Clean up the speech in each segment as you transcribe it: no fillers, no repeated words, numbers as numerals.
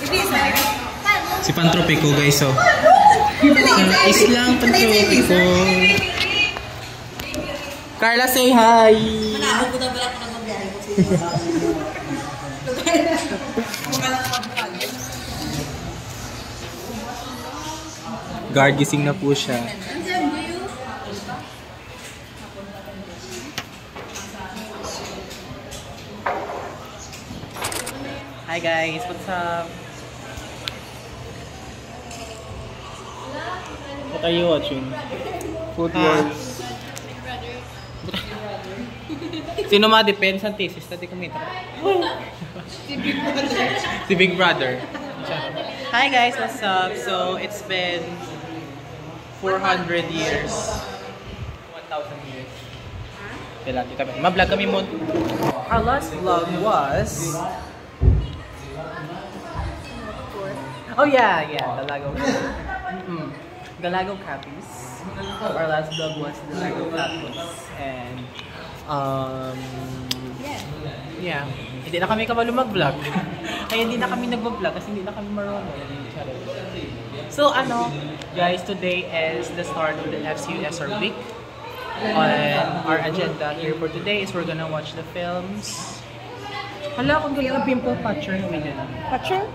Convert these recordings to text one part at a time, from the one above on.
Si Pantropico guys, oh. Islang Pantropico. Carla, say hi! Manahog ko na pala ako ng magbiyahe ko Guard, gising na po siya. Hi guys, what's up? What are you watching? Food Wars. Sino ma-depends ang thesis? Tati kumita. Si Big Brother. Hi guys, what's up? So, it's been 400 years. 1,000 years. Kailan kita ba? Ma-vlog kami mo. Our last vlog was... Oh yeah, Dalago. Dalago Cappies. Our last vlog was Dalago Cappies. And yeah, hindi na kami kabalo mag-vlog. Kaya hindi na kami nag-vlog kasi hindi na kami marunong. So guys, today is the start of the FCUSR week. And our agenda here for today is we're gonna watch the films. Hala, kung galing ang pimple patcher na may dyan. Patcher?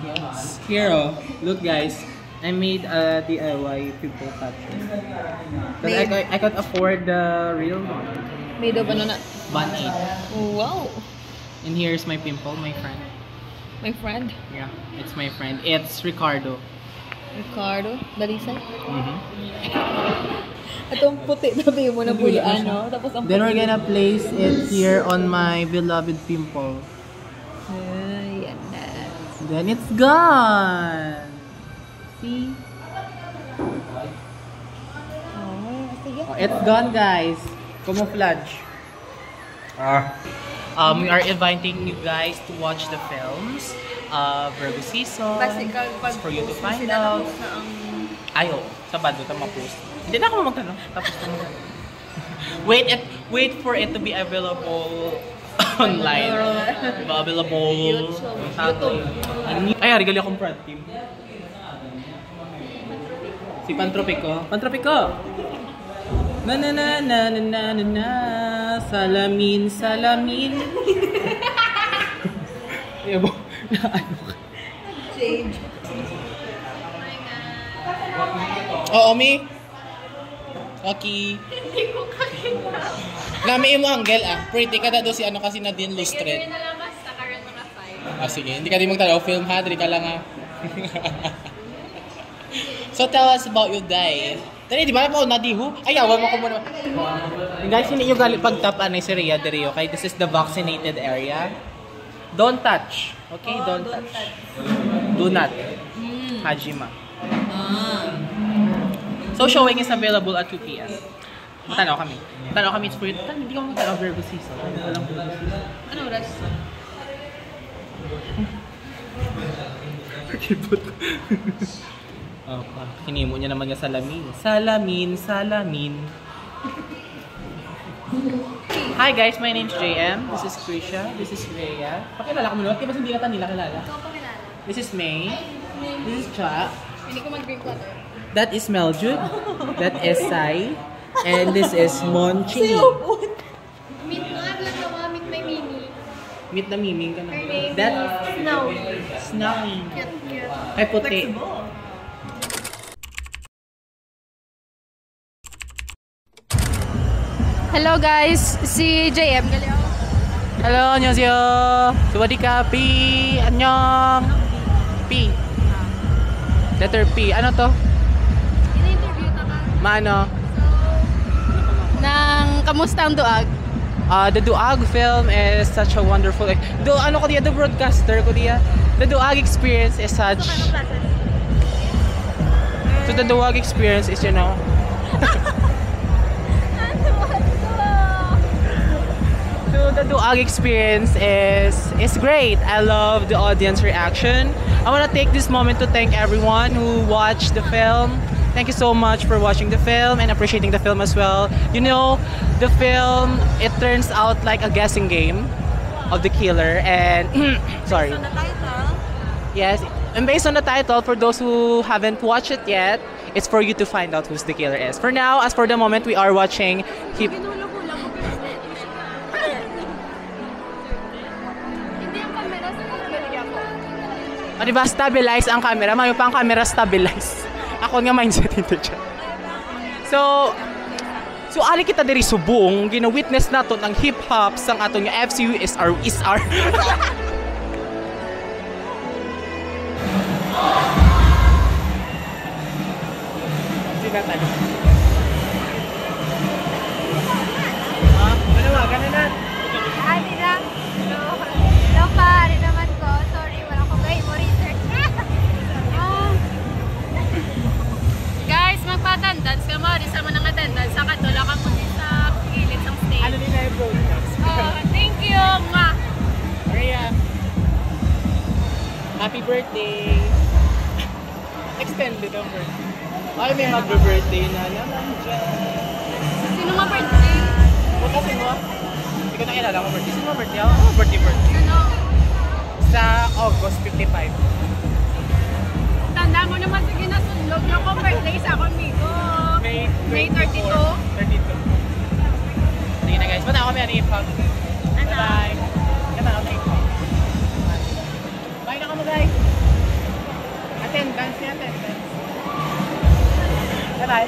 Yes. Here, oh. Look guys, I made a DIY pimple patcher. But I could afford the real one. Made of ano na? Band-Aid. Wow! And here's my pimple, my friend. My friend? Yeah, it's my friend. It's Ricardo. Ricardo? Dalisay? Mm-hmm. Itong puti na mo na bulaan, no? Tapos ang Then we're gonna place it here on my beloved pimple. Yan na. Then it's gone! See? Sige. Oh, it's gone guys. Camouflage. We are inviting you guys to watch the films of Virgo season for you to find out. Ayo, Sabado ta ma-post. Hindi na ako magtanong. Tapos na wait for it to be available online. Available YouTube. Ay, regali akong front team. Si Pantropico. Pantropico! Na na na na na na na na salamin salamin. Ayabo na ano ka? Change. Oo, Mi. Okay. Hindi ko kakita. Nami mo angle Pretty ka na do si ano kasi Nadine Lustre. Hindi na nalabas sa current mga 5. Sige, hindi ka din magtalaw film ha, diri ka lang So tell us about your day. Tani, di ba na po nadihu? Ay, awan mo ko muna. Guys, hindi nyo galit pagtapan ni si Rhea de Rio. Okay, this is the vaccinated area. Don't touch. Okay, don't touch. Do not. Hajima. So, showing is available at 2 p.m. Matanaw kami. Matanaw kami, it's for you. Hindi ko matanaw Virgo season. Ano oras? Kipot. Hinimo niya naman yung salamin. Salamin, salamin. Hi guys, my name's JM. This is Krisha. This is Rhea. Pakilala ko muna. Bakit hindi ka nila kilala? Ikaw pakilala. This is May. This is Cha. Hindi ko mag-drink water. That is Meljud. That is Sai. And this is Monchi. Meet mo nga lang ako. Meet my Mimi. Meet na miming ka na. Her name That is Snowy. Snowy. Cute. Ay puti. Hello guys, si JM. Hello, 안녕하세요. Sawadika, P. Annyeong. P. Letter P. Ano to? In-interview ka ka? Maano? Nang kamusta ang duag? The Duag film is such a wonderful... ano ko diya, the broadcaster ko diya. The Duag experience is such... So the Duag experience is, you know... So the Duag experience is great. I love the audience reaction. I want to take this moment to thank everyone who watched the film. Thank you so much for watching the film and appreciating the film as well. You know, the film, it turns out like a guessing game of the killer and sorry. So the title? Yes, and based on the title, for those who haven't watched it yet, it's for you to find out who's the killer is. For now, as for the moment, we are watching hip. Ginulo-gulo ko pero hindi ang camera sa kanya ko. O diba, stabilize ang camera. Mayo pa ang camera stabilize. Ako nga mindset ito dyan. So ali kita diri subong, gina-witness nato ng hip-hop sang ato nga FCU SR. Sinatalo. Ano ba? Ganun na. Adi na. Hello pa, rin naman ko. Sorry, wala ko gay mo research. Guys, magpa-attendance ka mo. Di sama ng attendance. Sa katula ka mo din sa gilid ng stage. Ano nila yung broadcast? Thank you, ma. Maria. Happy birthday. Extended ang birthday. Ay, may mag-birthday na naman dyan. Sino ma birthday? Punta sino? Hindi ko nakilala mo birthday. Sino mo birthday? Ako, birthday. Ano? Sa August 55. Tanda mo naman sige na sunlog na ko birthday sa ako, amigo. May 32. 32. Sige na guys. Punta ako may hip-hop. Bye-bye. Ganda ako may hip-hop. Bye na kamo guys. Attendance niya, attendance. Bye-bye.